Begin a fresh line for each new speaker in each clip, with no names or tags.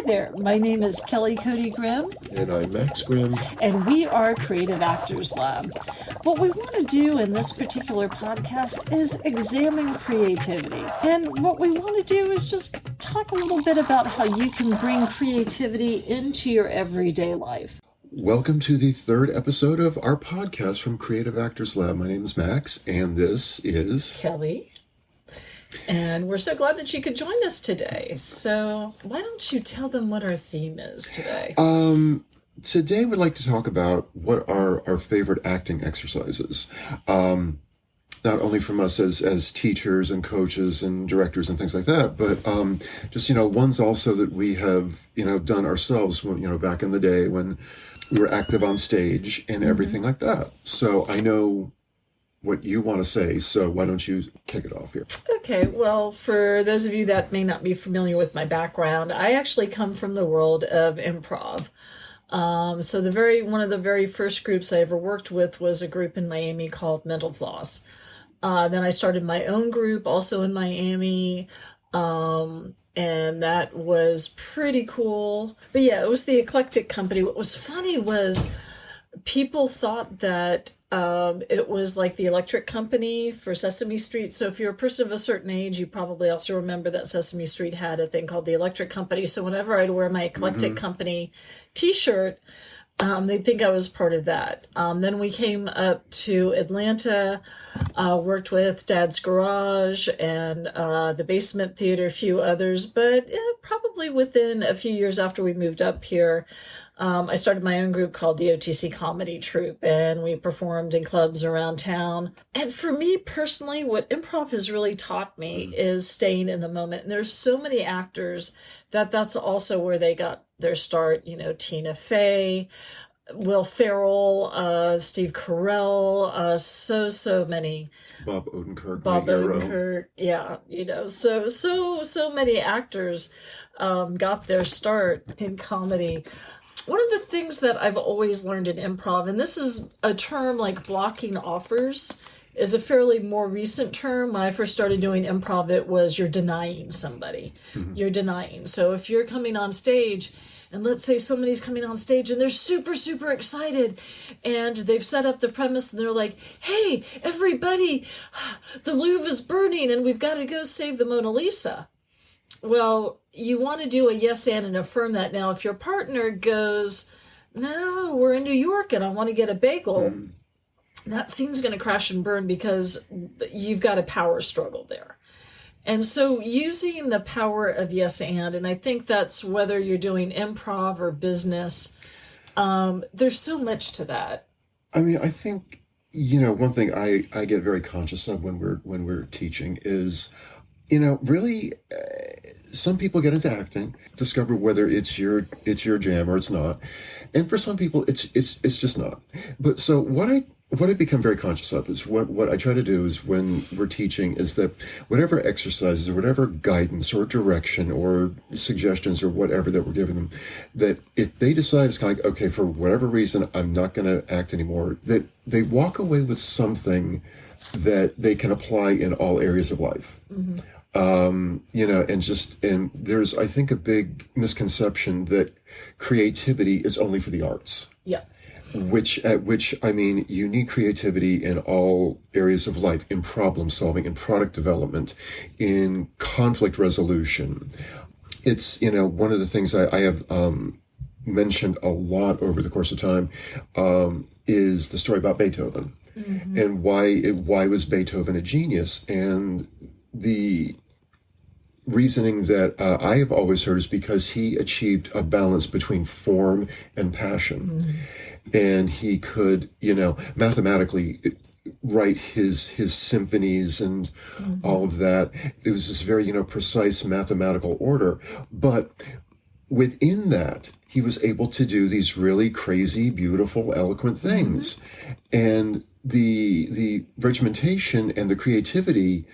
Hi there, my name is Kelly Cody Grimm.
And I'm Max Grimm.
And we are Creative Actors Lab. What we want to do in this particular podcast is examine creativity. And what we want to do is just talk a little bit about how you can bring creativity into your everyday life.
Welcome to the third episode of our podcast from Creative Actors Lab. My name is Max, and this is
Kelly. And we're so glad that you could join us today. So why don't you tell them what our theme is today?
Today we'd like to talk about what are our favorite acting exercises. Not only from us as teachers and coaches and directors and things like that, but just, ones also that we have, done ourselves when, back in the day when we were active on stage and everything like that. So I know what you want to say, so why don't you kick it off here?
Okay, well, for those of you that may not be familiar with my background, I actually come from the world of improv. So one of the very first groups I ever worked with was a group in Miami called Mental Floss. Then I started my own group also in Miami, and that was pretty cool. But yeah, it was the Eclectic Company. What was funny was people thought that it was like the Electric Company for Sesame Street. So if you're a person of a certain age, you probably also remember that Sesame Street had a thing called the Electric Company. So whenever I'd wear my Eclectic Company t-shirt, they'd think I was part of that. Then we came up to Atlanta, worked with Dad's Garage and the Basement Theater, a few others. But probably within a few years after we moved up here, I started my own group called the OTC Comedy Troupe, and we performed in clubs around town. And for me personally, what improv has really taught me is staying in the moment. And there's so many actors that's also where they got their start. Tina Fey, Will Ferrell, Steve Carell, so many.
Bob Odenkirk.
Yeah, so many actors got their start in comedy. One of the things that I've always learned in improv, and this is a term like blocking offers, is a fairly more recent term. When I first started doing improv, it was you're denying somebody. Mm-hmm. You're denying. So if you're coming on stage, and let's say somebody's coming on stage and they're super, super excited and they've set up the premise and they're like, hey, everybody, the Louvre is burning and we've got to go save the Mona Lisa. Well, you want to do a yes and affirm that. Now, if your partner goes, no, we're in New York and I want to get a bagel, that scene's going to crash and burn because you've got a power struggle there. And so using the power of yes and I think that's whether you're doing improv or business, there's so much to that.
I mean, I think, one thing I get very conscious of when we're teaching is, really, some people get into acting, discover whether it's your jam or it's not, and for some people it's just not. But so what I become very conscious of is what I try to do is when we're teaching is that whatever exercises or whatever guidance or direction or suggestions or whatever that we're giving them, that if they decide it's kind of like, okay, for whatever reason I'm not going to act anymore, that they walk away with something that they can apply in all areas of life. Mm-hmm. And there's, I think, a big misconception that creativity is only for the arts.
Yeah.
At which, I mean, you need creativity in all areas of life, in problem solving, in product development, in conflict resolution. It's, one of the things I have, mentioned a lot over the course of time, is the story about Beethoven. Mm-hmm. And why was Beethoven a genius? And the reasoning that I have always heard is because he achieved a balance between form and passion. Mm-hmm. And he could, mathematically write his symphonies and all of that. It was this very, precise mathematical order. But within that, he was able to do these really crazy, beautiful, eloquent things. Mm-hmm. And the regimentation and the creativity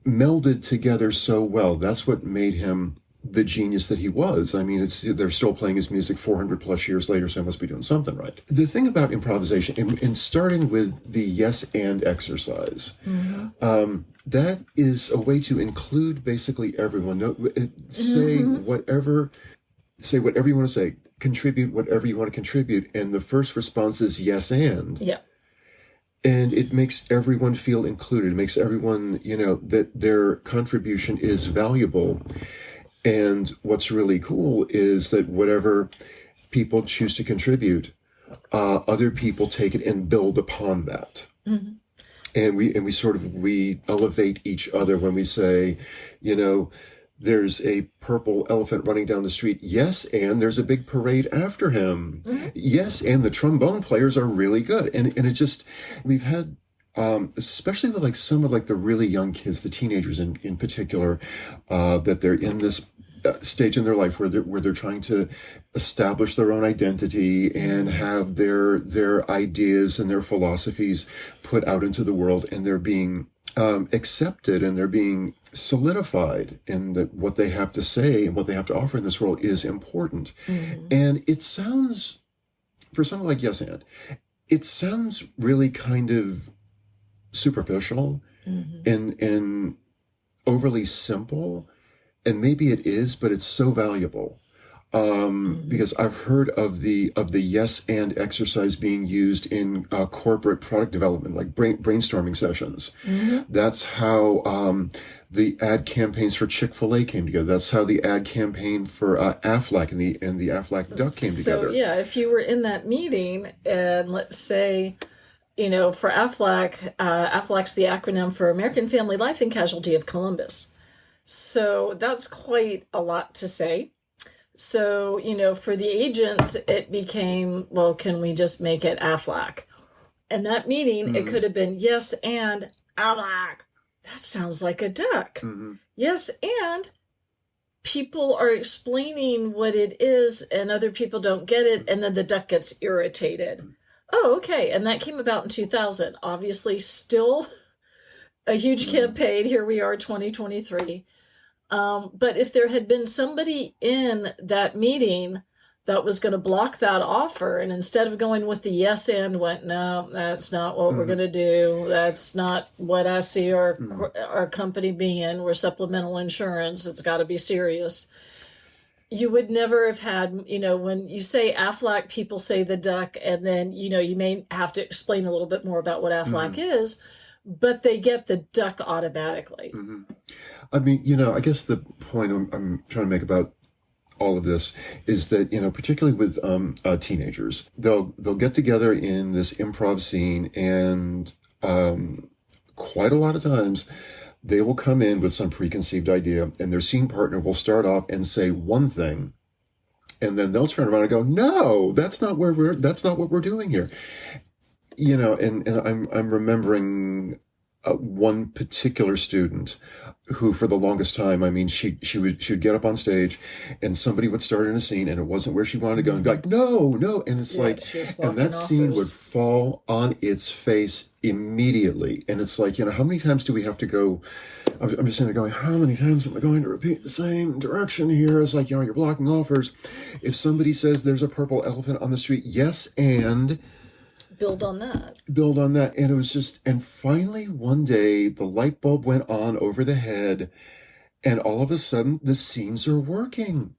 melded together so well. That's what made him the genius that he was. I mean, they're still playing his music 400 plus years later, so I must be doing something right. The thing about improvisation, in starting with the yes and exercise, that is a way to include basically everyone. Say whatever say whatever you want to say, contribute whatever you want to contribute. And the first response is yes, and.
Yeah.
And it makes everyone feel included. It makes everyone, that their contribution is valuable. And what's really cool is that whatever people choose to contribute, other people take it and build upon that. Mm-hmm. And we elevate each other when we say, there's a purple elephant running down the street. Yes, and there's a big parade after him. Mm-hmm. Yes, and the trombone players are really good. And it just, we've had, especially with some of the really young kids, the teenagers in particular, that they're in this stage in their life where they're trying to establish their own identity and have their ideas and their philosophies put out into the world, and they're being accepted and they're being solidified in that what they have to say and what they have to offer in this world is important. Mm-hmm. And it sounds, for something like Yes and, it sounds really kind of superficial and overly simple. And maybe it is, but it's so valuable. Because I've heard of the yes and exercise being used in corporate product development, like brainstorming sessions. Mm-hmm. That's how the ad campaigns for Chick-fil-A came together. That's how the ad campaign for Aflac and the Aflac Duck came together.
So yeah, if you were in that meeting, and let's say, for Aflac, Aflac's the acronym for American Family Life and Casualty of Columbus. So that's quite a lot to say. So, for the agents, it became, well, can we just make it Aflac? And that meeting, it could have been, yes, and Aflac. That sounds like a duck. Mm-hmm. Yes, and people are explaining what it is, and other people don't get it, and then the duck gets irritated. Oh, okay. And that came about in 2000. Obviously, still a huge campaign. Here we are, 2023. But if there had been somebody in that meeting that was going to block that offer, and instead of going with the yes and went, no, that's not what we're going to do. That's not what I see our company being. We're supplemental insurance. It's got to be serious. You would never have had, when you say Aflac, people say the duck, and then, you may have to explain a little bit more about what Aflac is, but they get the duck automatically. Mm-hmm.
I mean, I guess the point I'm trying to make about all of this is that, particularly with teenagers, they'll get together in this improv scene, and quite a lot of times they will come in with some preconceived idea, and their scene partner will start off and say one thing, and then they'll turn around and go, no, that's not what we're doing here. And I'm remembering one particular student who, for the longest time, I mean, she would get up on stage, and somebody would start in a scene, and it wasn't where she wanted to go, and be like, no, and it's and that scene would fall on its face immediately, and it's like, how many times do we have to go? I'm just sitting there going, how many times am I going to repeat the same direction here? It's like, you're blocking offers. If somebody says there's a purple elephant on the street, yes, and
build on that.
And it was just, and finally one day the light bulb went on over the head, and all of a sudden the scenes are working.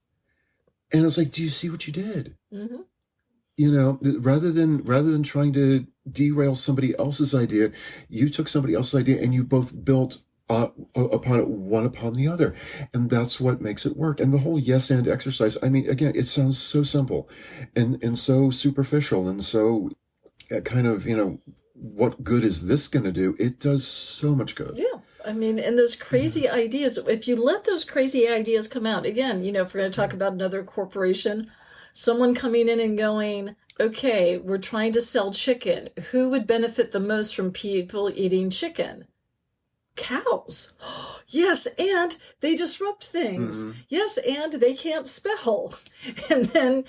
And I was like, do you see what you did? Mm-hmm. Rather than trying to derail somebody else's idea, you took somebody else's idea and you both built upon it, one upon the other. And that's what makes it work. And the whole yes and exercise, I mean, again, it sounds so simple and so superficial and so kind of, what good is this going to do? It does so much good.
Yeah. I mean, and those crazy ideas, if you let those crazy ideas come out, again, if we're going to talk about another corporation, someone coming in and going, okay, we're trying to sell chicken. Who would benefit the most from people eating chicken? Cows. Yes, and they disrupt things. Mm-hmm. Yes, and they can't spell. And then,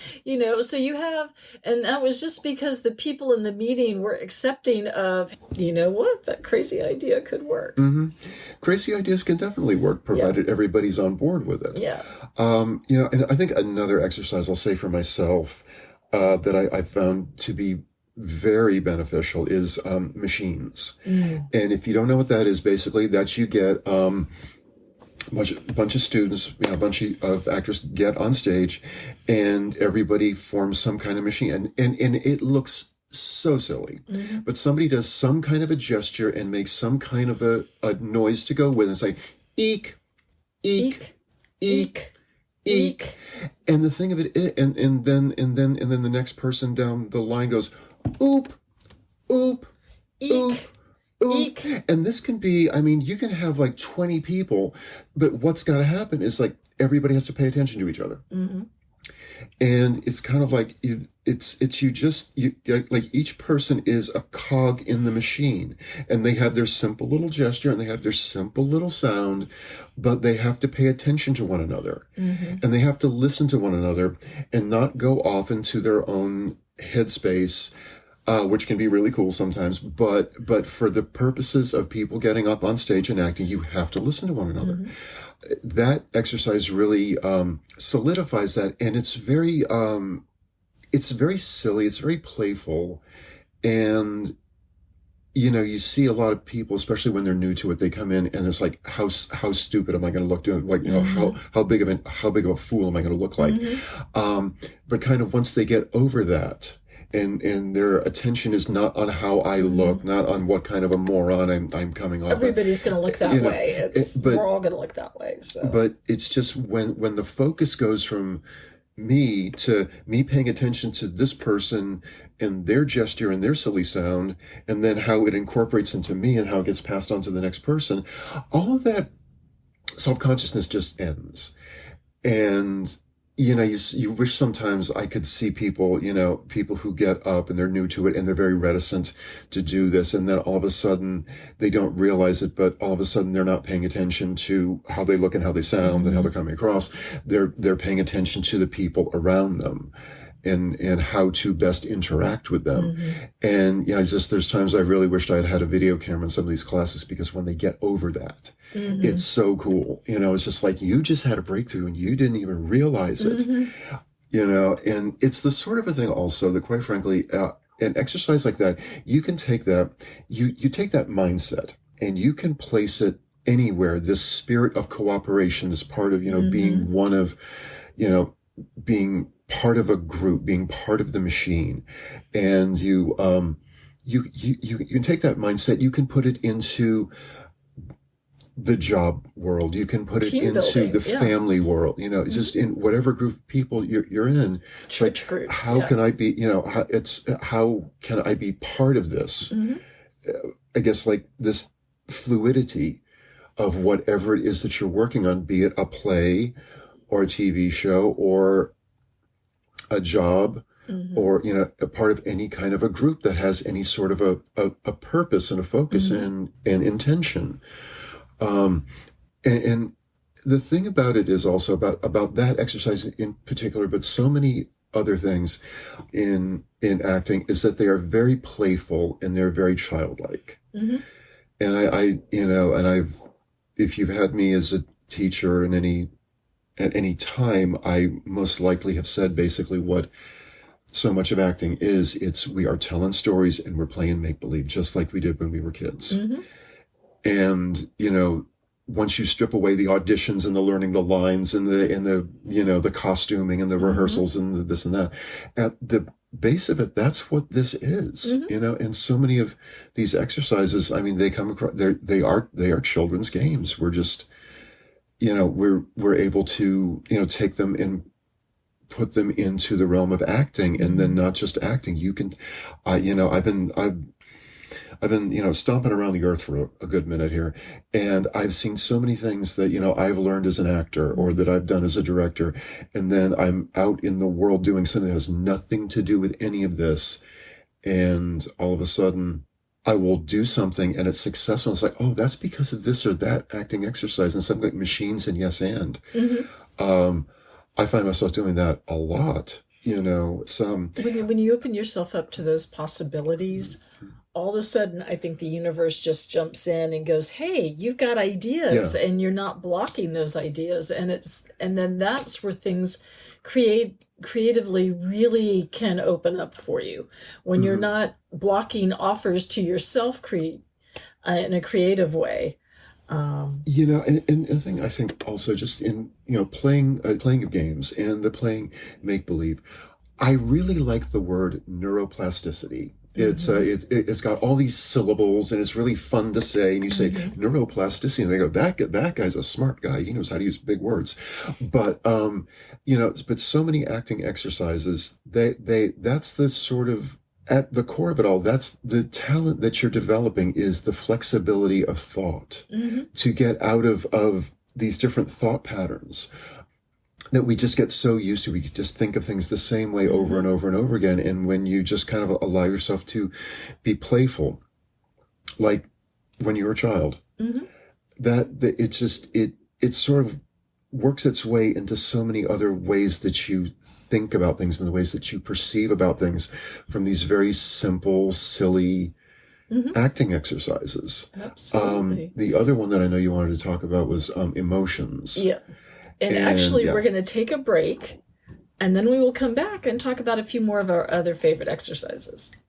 so you have, and that was just because the people in the meeting were accepting of, what, that crazy idea could work.
Mm-hmm. Crazy ideas can definitely work, provided everybody's on board with it.
Yeah.
And I think another exercise I'll say for myself that I found to be very beneficial is machines. And if you don't know what that is, basically that you get bunch of students, a bunch of actors get on stage, and everybody forms some kind of machine, and it looks so silly, but somebody does some kind of a gesture and makes some kind of a noise to go with it. It's like eek, eek, eek, eek. And the thing of it is, and then the next person down the line goes oop, oop,
Eek.
oop. Ooh.
Eek.
And this can be, I mean, you can have like 20 people, but what's got to happen is like everybody has to pay attention to each other. And it's kind of like, like each person is a cog in the machine, and they have their simple little gesture and they have their simple little sound, but they have to pay attention to one another, and they have to listen to one another and not go off into their own headspace, which can be really cool sometimes, but for the purposes of people getting up on stage and acting, you have to listen to one another. That exercise really solidifies that, and it's very silly, it's very playful, and you see a lot of people, especially when they're new to it, they come in and it's like, how stupid am I going to look? Doing like, how big of a fool am I going to look like? But kind of once they get over that, and their attention is not on how I look, not on what kind of a moron I'm coming off.
Everybody's going to look that way. We're all going to look that way. So,
but it's just when the focus goes from me to me paying attention to this person and their gesture and their silly sound, and then how it incorporates into me and how it gets passed on to the next person, all of that self-consciousness just ends. And you wish sometimes I could see people, people who get up and they're new to it and they're very reticent to do this. And then all of a sudden they don't realize it, but all of a sudden they're not paying attention to how they look and how they sound and how they're coming across. They're paying attention to the people around them and how to best interact with them. And there's times I really wished I had had a video camera in some of these classes, because when they get over that, it's so cool. It's just like, you just had a breakthrough and you didn't even realize it, and it's the sort of a thing also that, quite frankly, an exercise like that, you can take that, you take that mindset and you can place it anywhere. This spirit of cooperation, this part of, being one of, being part of a group, being part of the machine. And you can take that mindset, you can put it into the job world, you can put it
Team
into
building,
the family world, just in whatever group of people you're in.
Church groups.
How can I be, how can I be part of this? I guess like this fluidity of whatever it is that you're working on, be it a play or a TV show or a job, or, a part of any kind of a group that has any sort of a purpose and a focus and intention. And the thing about it is also about that exercise in particular, but so many other things in acting, is that they are very playful and they're very childlike. And if you've had me as a teacher at any time, I most likely have said basically what so much of acting is. We are telling stories and we're playing make-believe, just like we did when we were kids. And, once you strip away the auditions and the learning the lines and the costuming and the rehearsals and the this and that, at the base of it, that's what this is, and so many of these exercises, I mean, they come across, they are children's games. We're just, we're able to, take them and put them into the realm of acting, and then not just acting. You can, I've been, stomping around the earth for a good minute here, and I've seen so many things that, I've learned as an actor or that I've done as a director, and then I'm out in the world doing something that has nothing to do with any of this, and all of a sudden I will do something and it's successful. It's like, oh, that's because of this or that acting exercise, and something like machines and yes and. I find myself doing that a lot.
When you open yourself up to those possibilities, all of a sudden, I think the universe just jumps in and goes, "Hey, you've got ideas," and you're not blocking those ideas, and then that's where things creatively really can open up for you when you're not blocking offers to yourself in a creative way.
And the thing I think also just in, playing of games and the playing make believe, I really like the word neuroplasticity. It's got all these syllables and it's really fun to say. And you say neuroplasticity, and they go, that guy's a smart guy. He knows how to use big words. But but so many acting exercises, that's the sort of, at the core of it all, that's the talent that you're developing, is the flexibility of thought to get out of these different thought patterns that we just get so used to. We just think of things the same way over and over and over again. And when you just kind of allow yourself to be playful, like when you're a child, it sort of works its way into so many other ways that you think about things and the ways that you perceive about things from these very simple, silly acting exercises.
Absolutely.
The other one that I know you wanted to talk about was emotions.
Yeah. And actually, we're going to take a break, and then we will come back and talk about a few more of our other favorite exercises.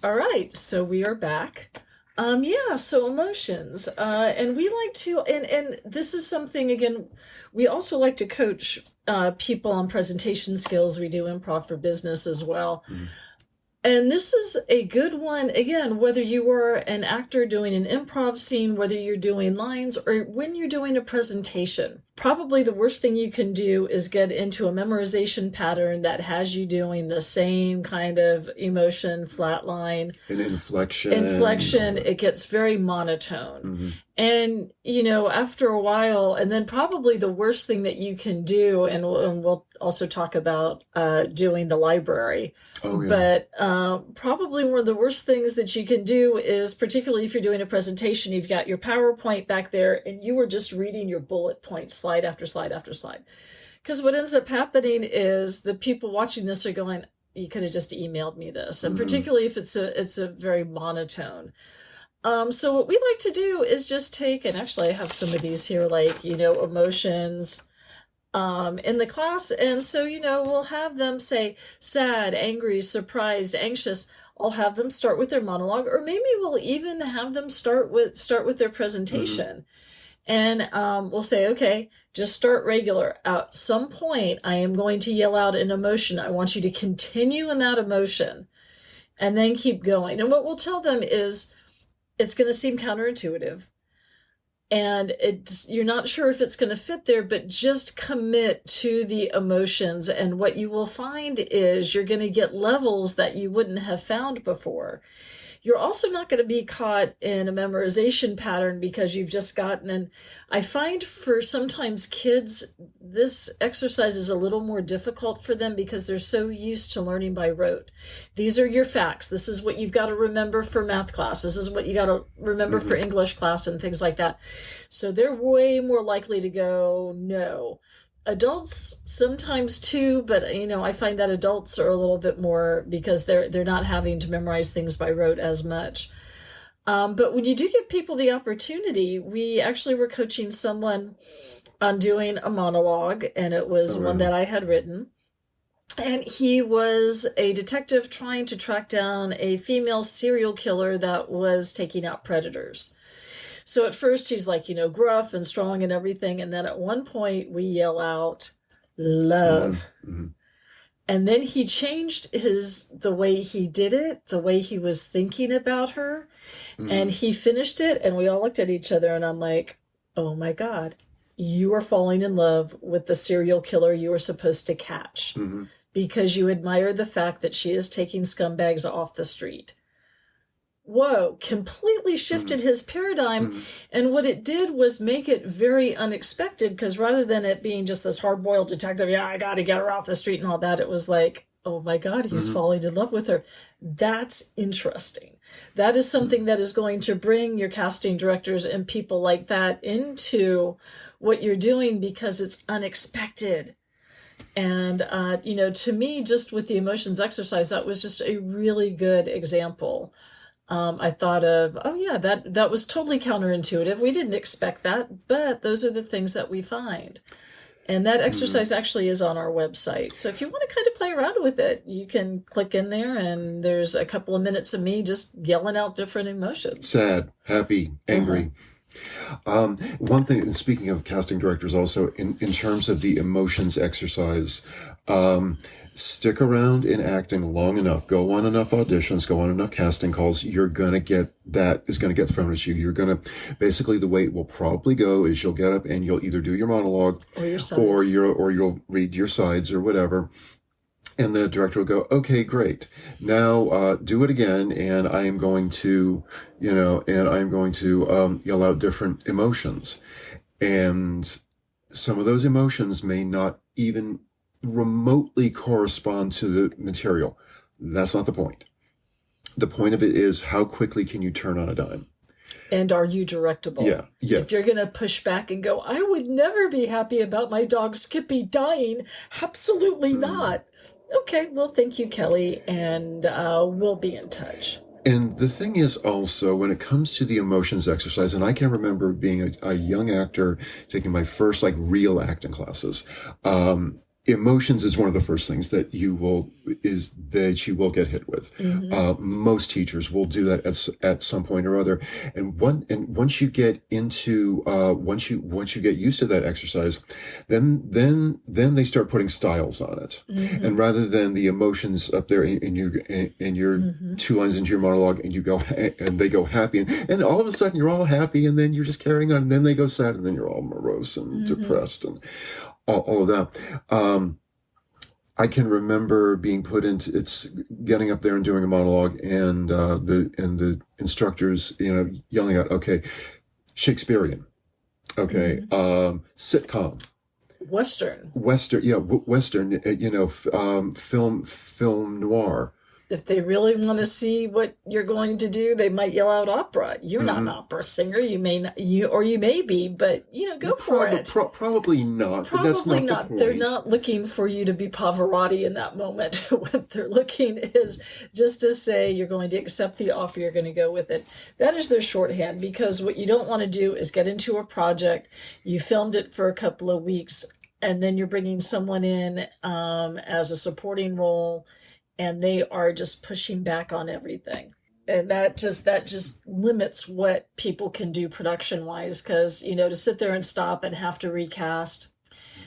All right, so we are back. So emotions. And we like to, and this is something, again, we also like to coach people on presentation skills. We do improv for business as well. And this is a good one, again, whether you are an actor doing an improv scene, whether you're doing lines, or when you're doing a presentation. Probably the worst thing you can do is get into a memorization pattern that has you doing the same kind of emotion, flatline.
And inflection.
It gets very monotone. And, after a while, and then probably the worst thing that you can do, and we'll also talk about doing the library. Oh, yeah. But probably one of the worst things that you can do is, particularly if you're doing a presentation, you've got your PowerPoint back there, and you are just reading your bullet points, slide after slide after slide. Because what ends up happening is the people watching this are going, you could have just emailed me this. And particularly if it's a very monotone. So what we like to do is just take, and actually I have some of these here, like, emotions in the class. And so, we'll have them say sad, angry, surprised, anxious. I'll have them start with their monologue, or maybe we'll even have them start with their presentation. And we'll say, okay, just start regular. At some point, I am going to yell out an emotion. I want you to continue in that emotion and then keep going. And what we'll tell them is, it's going to seem counterintuitive. And you're not sure if it's going to fit there, but just commit to the emotions. And what you will find is you're going to get levels that you wouldn't have found before. You're also not going to be caught in a memorization pattern because you've just gotten, and I find for sometimes kids, this exercise is a little more difficult for them because they're so used to learning by rote. These are your facts. This is what you've got to remember for math class. This is what you got to remember for English class and things like that. So they're way more likely to go, no. Adults sometimes too, but I find that adults are a little bit more because they're not having to memorize things by rote as much. But when you do give people the opportunity, we actually were coaching someone on doing a monologue, and it was one that I had written. And he was a detective trying to track down a female serial killer that was taking out predators. So at first he's like, gruff and strong and everything. And then at one point we yell out, love. And then he changed the way he did it, the way he was thinking about her. And he finished it, and we all looked at each other, and I'm like, oh my God, you are falling in love with the serial killer you were supposed to catch because you admire the fact that she is taking scumbags off the street. Whoa, completely shifted his paradigm. And what it did was make it very unexpected, because rather than it being just this hard-boiled detective, I got to get her off the street and all that, it was like, oh my God, he's falling in love with her. That's interesting. That is something that is going to bring your casting directors and people like that into what you're doing because it's unexpected. And, to me, just with the emotions exercise, that was just a really good example. I thought of, that was totally counterintuitive. We didn't expect that, but those are the things that we find. And that exercise actually is on our website. So if you want to kind of play around with it, you can click in there, and there's a couple of minutes of me just yelling out different emotions.
Sad, happy, angry. One thing, and speaking of casting directors, also in terms of the emotions exercise, stick around in acting long enough, go on enough auditions, go on enough casting calls. You're gonna get that is gonna get thrown at you. You're gonna basically the way it will probably go is you'll get up and you'll either do your monologue
Or your sides.
or you'll read your sides or whatever. And the director will go, okay, great. Now, do it again. And I am going to, yell out different emotions. And some of those emotions may not even remotely correspond to the material. That's not the point. The point of it is how quickly can you turn on a dime?
And are you directable?
Yeah. Yes.
If you're going to push back and go, I would never be happy about my dog Skippy dying. Absolutely not. Okay, well, thank you, Kelly, and we'll be in touch.
And the thing is also, when it comes to the emotions exercise, and I can remember being a young actor taking my first real acting classes, emotions is one of the first things that you will get hit with. Most teachers will do that at some point or other. And once you get into, once you get used to that exercise, then they start putting styles on it. And rather than the emotions up there in your 2 lines into your monologue and you go, and they go happy and all of a sudden you're all happy and then you're just carrying on and then they go sad and then you're all morose and depressed and all of that. I can remember being put into getting up there and doing a monologue and the instructors, yelling out, okay, Shakespearean, okay, sitcom,
Western,
yeah, Western, film noir.
If they really want to see what you're going to do, they might yell out opera. You're not an opera singer. You may not, you may be, but go for it.
Probably not.
Probably
that's not. The point.
They're not looking for you to be Pavarotti in that moment. What they're looking is just to say you're going to accept the offer. You're going to go with it. That is their shorthand, because what you don't want to do is get into a project. You filmed it for a couple of weeks, and then you're bringing someone in as a supporting role, and they are just pushing back on everything. And that just limits what people can do production wise, because, to sit there and stop and have to recast.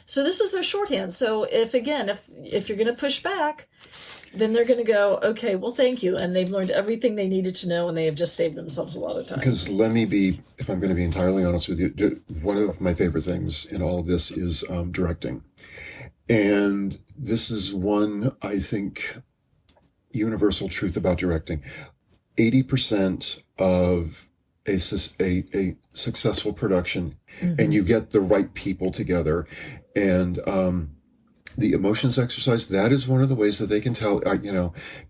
So this is their shorthand. So if you're going to push back, then they're going to go, okay, well, thank you. And they've learned everything they needed to know, and they have just saved themselves a lot of time.
Because if I'm going to be entirely honest with you, one of my favorite things in all of this is directing. And this is one, I think, universal truth about directing. 80% of a successful production, and you get the right people together, and the emotions exercise, that is one of the ways that they can tell,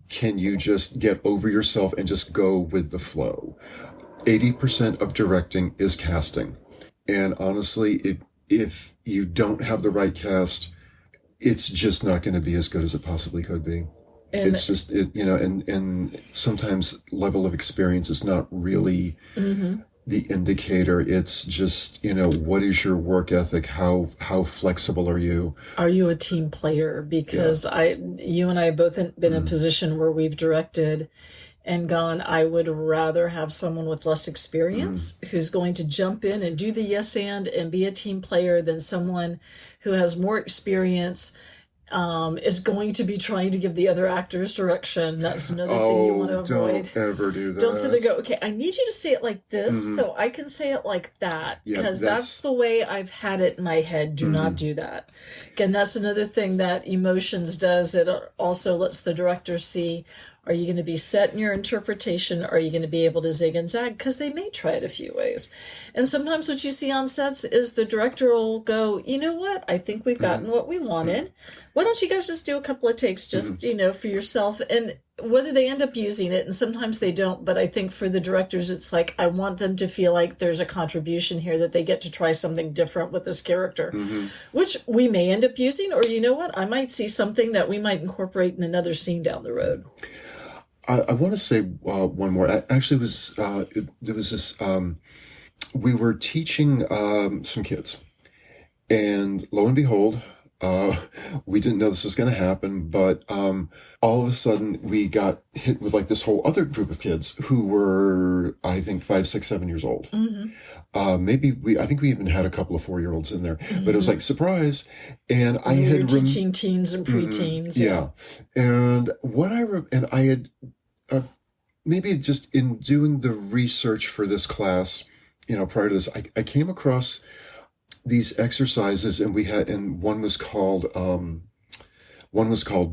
can you just get over yourself and just go with the flow. 80% of directing is casting. And honestly, if you don't have the right cast, it's just not going to be as good as it possibly could be. And it's just, and sometimes level of experience is not really the indicator. It's just, what is your work ethic? How flexible are you?
Are you a team player? Because you and I have both been in a position where we've directed and gone, I would rather have someone with less experience who's going to jump in and do the yes and be a team player than someone who has more experience, is going to be trying to give the other actors direction. That's another thing you want to avoid.
Don't ever do that.
Don't sit there and go, okay, I need you to say it like this so I can say it like that. Because that's the way I've had it in my head. Do not do that. Again, that's another thing that emotions does. It also lets the director see, are you going to be set in your interpretation? Or are you going to be able to zig and zag? Because they may try it a few ways. And sometimes what you see on sets is the director will go, you know what? I think we've gotten what we wanted. Why don't you guys just do a couple of takes just, for yourself? And whether they end up using it, and sometimes they don't, but I think for the directors, it's like, I want them to feel like there's a contribution here, that they get to try something different with this character, which we may end up using, or you know what? I might see something that we might incorporate in another scene down the road.
I want to say one more. Actually, there was this. We were teaching some kids, and lo and behold, Uh, we didn't know this was going to happen, but all of a sudden we got hit with like this whole other group of kids who were, I think, 5, 6, 7 years old. I think we even had a couple of 4-year-olds in there, but it was like surprise. And I
We were
had
teaching teens and preteens.
yeah, and and I had maybe just in doing the research for this class, prior to this, I came across these exercises, and one was called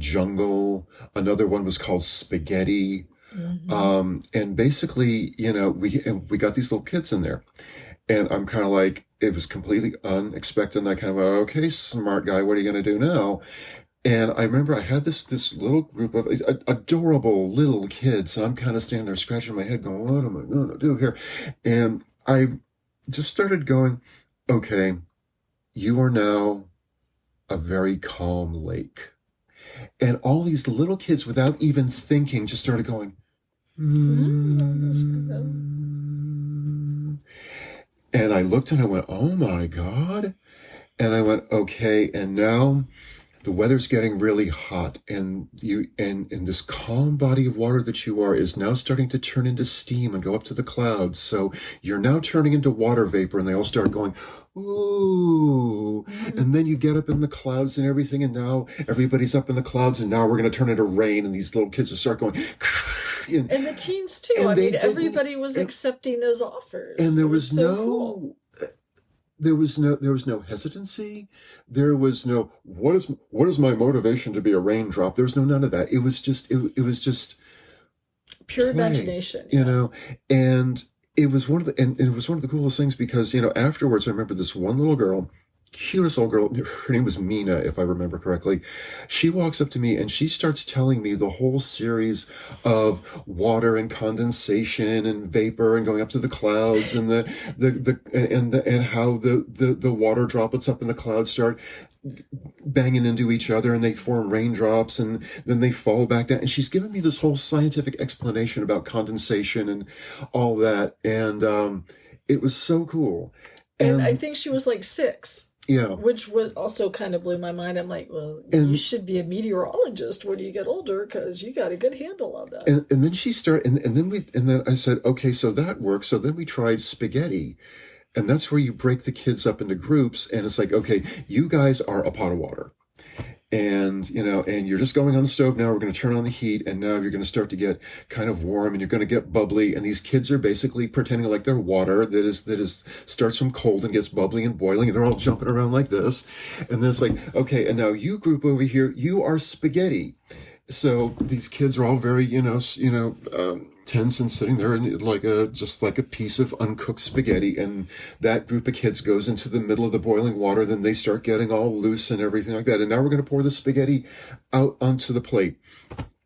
jungle, another one was called spaghetti. And basically, we got these little kids in there, and I'm kind of like, it was completely unexpected. And I kind of went, okay, smart guy, what are you going to do now? And I remember I had this little group of adorable little kids, and I'm kind of standing there scratching my head going, what am I going to do here? And I just started going, okay, you are now a very calm lake. And all these little kids, without even thinking, just started going, and I looked and I went, oh my God. And I went, okay, and now the weather's getting really hot, and this calm body of water that you are is now starting to turn into steam and go up to the clouds. So you're now turning into water vapor, and they all start going, ooh. And then you get up in the clouds and everything, and now everybody's up in the clouds, and now we're going to turn into rain, and these little kids will start going,
and the teens too. I mean, everybody was accepting those offers.
And there was
so cool.
There was no hesitancy. There was no, what is my motivation to be a raindrop? There was none of that. It was just
pure
play,
imagination,
and it was one of the coolest things because, afterwards I remember this one little girl, cutest little girl, her name was Mina, if I remember correctly. She walks up to me and she starts telling me the whole series of water and condensation and vapor and going up to the clouds and and how the water droplets up in the clouds start banging into each other and they form raindrops and then they fall back down. And she's giving me this whole scientific explanation about condensation and all that. And it was so cool.
And I think she was like 6.
Yeah.
Which was also kind of blew my mind. I'm like, well, you should be a meteorologist when you get older because you got a good handle on that.
And then she started, and then I said, okay, so that works. So then we tried spaghetti. And that's where you break the kids up into groups. And it's like, okay, you guys are a pot of water. And, and you're just going on the stove now. We're going to turn on the heat. And now you're going to start to get kind of warm and you're going to get bubbly. And these kids are basically pretending like they're water that starts from cold and gets bubbly and boiling. And they're all jumping around like this. And then it's like, okay, and now you group over here, you are spaghetti. So these kids are all very, tense and sitting there and just like a piece of uncooked spaghetti. And that group of kids goes into the middle of the boiling water. Then they start getting all loose and everything like that. And now we're going to pour the spaghetti out onto the plate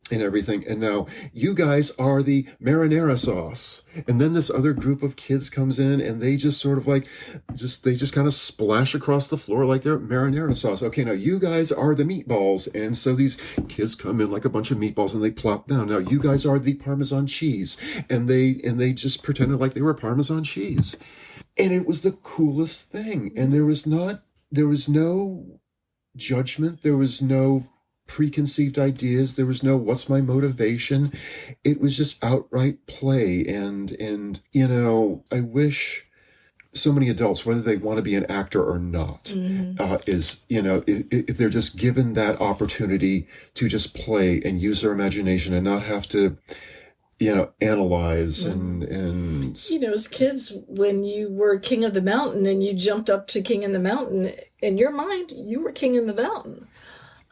and everything. And now you guys are the marinara sauce. And then this other group of kids comes in and they just sort of they just kind of splash across the floor like they're marinara sauce. Okay, now you guys are the meatballs. And so these kids come in like a bunch of meatballs and they plop down. Now you guys are the Parmesan cheese. And they just pretended like they were Parmesan cheese. And it was the coolest thing. And there was no judgment. There was no preconceived ideas. There was no, what's my motivation? It was just outright play. And I wish so many adults, whether they want to be an actor or not, if they're just given that opportunity to just play and use their imagination and not have to, analyze and
as kids, when you were king of the mountain and you jumped up to king in the mountain, in your mind, you were king in the mountain.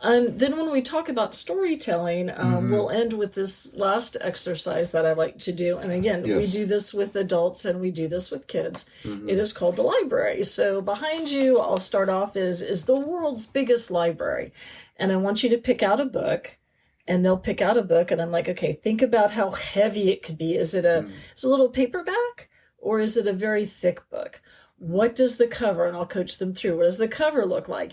And then when we talk about storytelling, we'll end with this last exercise that I like to do. And again, we do this with adults and we do this with kids. It is called the library. So behind you, I'll start off is the world's biggest library. And I want you to pick out a book. And they'll pick out a book. And I'm like, okay, think about how heavy it could be. Is it a little paperback or is it a very thick book? What does the cover, and I'll coach them through, what does the cover look like,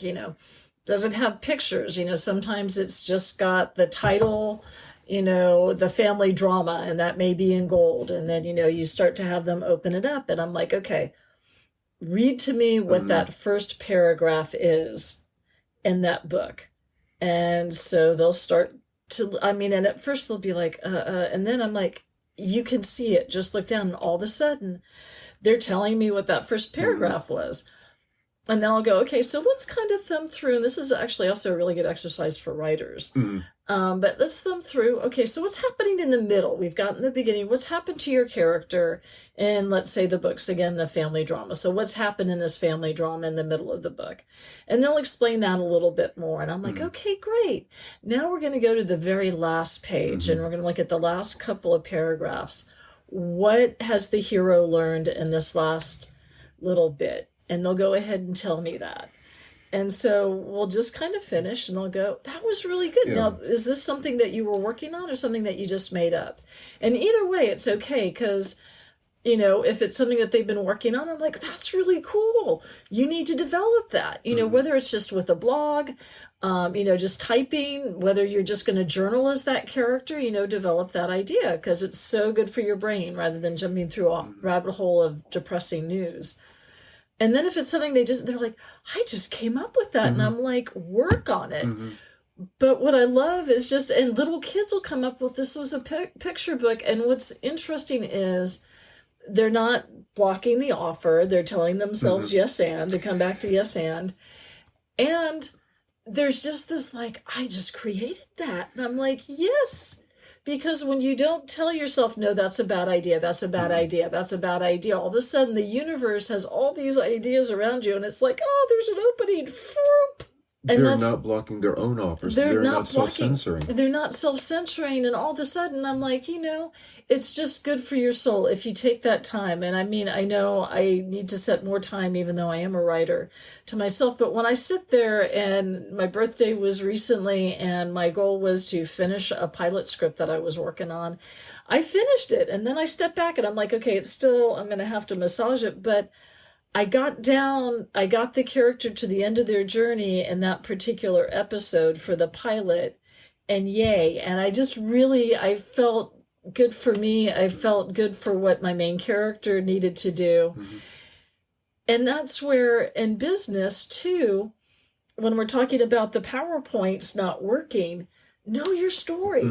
Does it have pictures? Sometimes it's just got the title, the family drama, and that may be in gold. And then, you start to have them open it up. And I'm like, okay, read to me what that first paragraph is. in that book. And so they'll start to, I mean, and at first they'll be like, and then I'm like, you can see it. Just look down, and all of a sudden they're telling me what that first paragraph was. And then I'll go, okay, so let's kind of thumb through. And this is actually also a really good exercise for writers. But let's thumb through. Okay, so what's happening in the middle? We've got in the beginning, what's happened to your character in, let's say, the books, again, the family drama. So what's happened in this family drama in the middle of the book? And they'll explain that a little bit more. And I'm like, okay, great. Now we're going to go to the very last page and we're going to look at the last couple of paragraphs. What has the hero learned in this last little bit? And they'll go ahead and tell me that. And so we'll just kind of finish and I'll go, that was really good. Yeah. Now, is this something that you were working on or something that you just made up? And either way, it's okay because, you know, if it's something that they've been working on, I'm like, that's really cool. You need to develop that, you know, whether it's just with a blog, you know, just typing, whether you're just going to journal as that character, you know, develop that idea because it's so good for your brain rather than jumping through a rabbit hole of depressing news. And then if it's something they're like, I just came up with that. And I'm like, work on it. But what I love is just, and little kids will come up with this was a picture book. And what's interesting is they're not blocking the offer. They're telling themselves yes and to come back to yes and. And there's just this like, I just created that. And I'm like, yes. Because when you don't tell yourself, no, that's a bad idea, that's a bad idea, that's a bad idea, all of a sudden the universe has all these ideas around you and it's like, oh, there's an opening. And
they're not blocking their own offers. They're not self-censoring.
They're not self-censoring. And all of a sudden I'm like, you know, it's just good for your soul if you take that time. And I mean, I know I need to set more time, even though I am a writer, to myself. But when I sit there and my birthday was recently and my goal was to finish a pilot script that I was working on, I finished it. And then I stepped back and I'm like, okay, it's still, I'm going to have to massage it. But I got the character to the end of their journey in that particular episode for the pilot, and yay. And I just really, I felt good for me. I felt good for what my main character needed to do. And that's where in business too, when we're talking about the PowerPoints not working, know your story.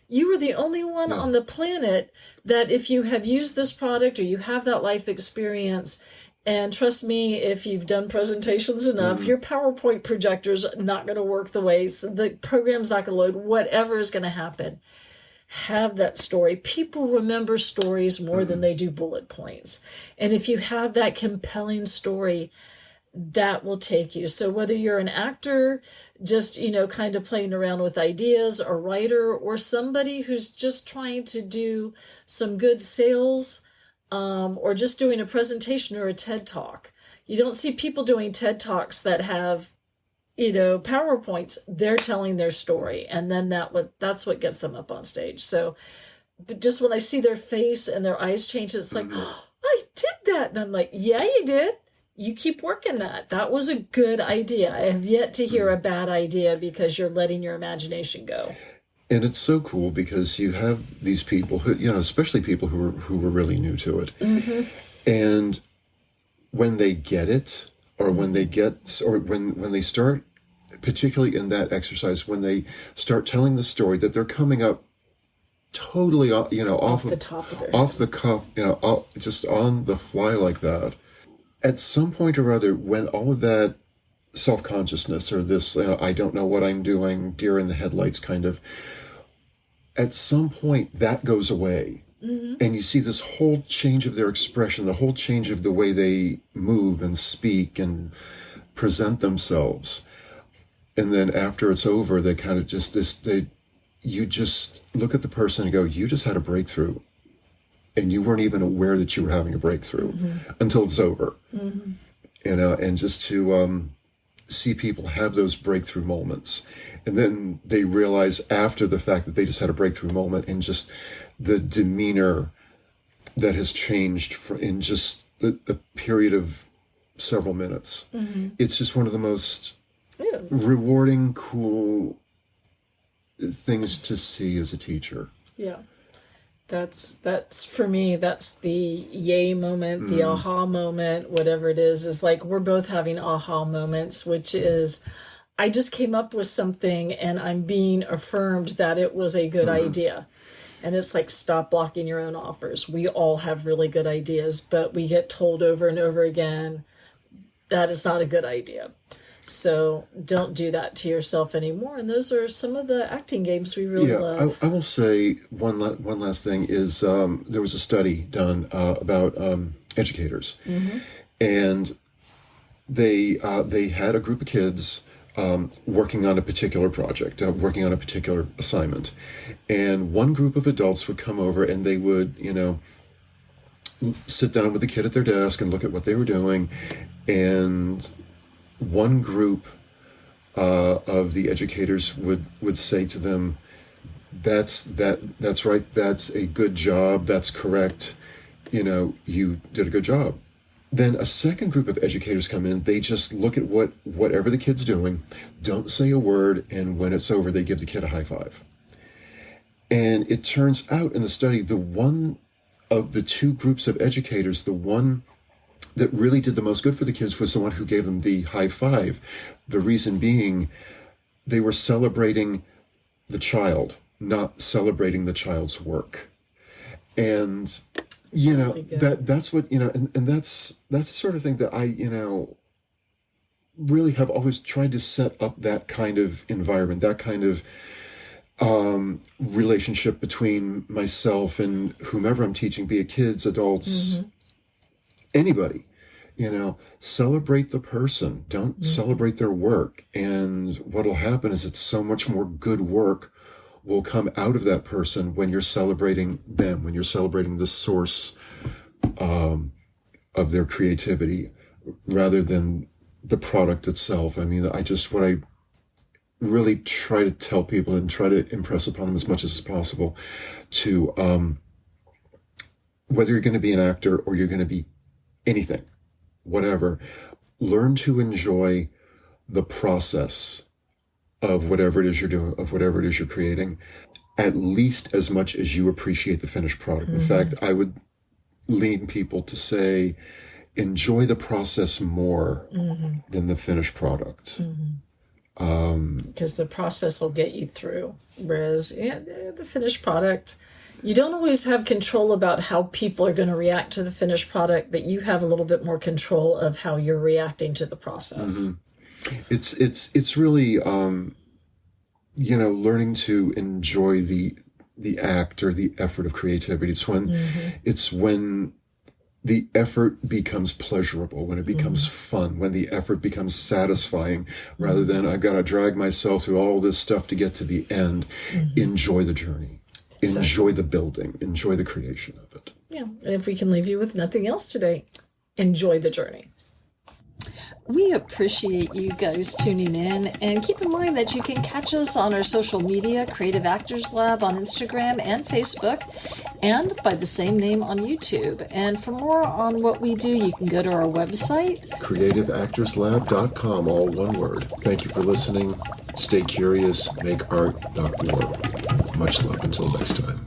You are the only one on the planet that if you have used this product or you have that life experience. And trust me, if you've done presentations enough, your PowerPoint projector's not going to work the way, so the program's not going to load, whatever is going to happen. Have that story. People remember stories more than they do bullet points. And if you have that compelling story, that will take you. So whether you're an actor, just, you know, kind of playing around with ideas, a writer, or somebody who's just trying to do some good sales, or just doing a presentation or a TED Talk. You don't see people doing TED Talks that have, you know, PowerPoints. They're telling their story, and then that's what gets them up on stage. So, but just when I see their face and their eyes change, it's like, oh, I did that. And I'm like, yeah, you did. You keep working that. That was a good idea. I have yet to hear a bad idea because you're letting your imagination go.
And it's so cool because you have these people who, you know, especially people who were really new to it. And when they get it, or when they start, particularly in that exercise, when they start telling the story that they're coming up totally, you know, off
the top of their
off the cuff, you know, just on the fly like that. At some point or other, when all of that self-consciousness or this, you know, I don't know what I'm doing, deer in the headlights kind of, at some point that goes away. And you see this whole change of their expression, the whole change of the way they move and speak and present themselves. And then after it's over, they kind of just you just look at the person and go, you just had a breakthrough. And you weren't even aware that you were having a breakthrough until it's over. You know, and just to see people have those breakthrough moments. And then they realize after the fact that they just had a breakthrough moment, and just the demeanor that has changed in just a period of several minutes. It's just one of the most rewarding, cool things to see as a teacher.
Yeah. That's for me, that's the yay moment, the aha moment, whatever it is like we're both having aha moments, which is I just came up with something and I'm being affirmed that it was a good idea. And it's like, stop blocking your own offers. We all have really good ideas, but we get told over and over again that is not a good idea. So don't do that to yourself anymore. And those are some of the acting games we really love.
I will say one last thing is there was a study done about educators, and they had a group of kids working on a particular project, working on a particular assignment, and one group of adults would come over and they would, sit down with the kid at their desk and look at what they were doing, and one group of the educators would say to them, that's right, that's a good job, that's correct, you did a good job. Then a second group of educators come in, they just look at whatever the kid's doing, don't say a word, and when it's over, they give the kid a high five. And it turns out in the study, the one of the two groups of educators, the one that really did the most good for the kids was the one who gave them the high five. The reason being, they were celebrating the child, not celebrating the child's work. And that's what, and that's the sort of thing that I, really have always tried to set up, that kind of environment, that kind of relationship between myself and whomever I'm teaching, be it kids, adults, anybody. Celebrate the person, don't celebrate their work. And what'll happen is it's so much more good work will come out of that person when you're celebrating them, when you're celebrating the source of their creativity rather than the product itself. I mean, what I really try to tell people and try to impress upon them as much as possible to, whether you're going to be an actor or you're going to be anything, whatever, learn to enjoy the process of whatever it is you're doing, of whatever it is you're creating, at least as much as you appreciate the finished product. In fact, I would lead people to say, enjoy the process more than the finished product.
Because the process will get you through. Whereas the finished product, you don't always have control about how people are going to react to the finished product, but you have a little bit more control of how you're reacting to the process.
It's really, learning to enjoy the act or the effort of creativity. It's when the effort becomes pleasurable, when it becomes fun, when the effort becomes satisfying, rather than I've got to drag myself through all this stuff to get to the end. Enjoy the journey. Exactly. Enjoy the building. Enjoy the creation of it. Yeah.
And if we can leave you with nothing else today, enjoy the journey. We appreciate you guys tuning in, and keep in mind that you can catch us on our social media, Creative Actors Lab on Instagram and Facebook, and by the same name on YouTube. And for more on what we do, you can go to our website,
creativeactorslab.com, all one word. Thank you for listening. Stay curious, makeart.org. Much love until next time.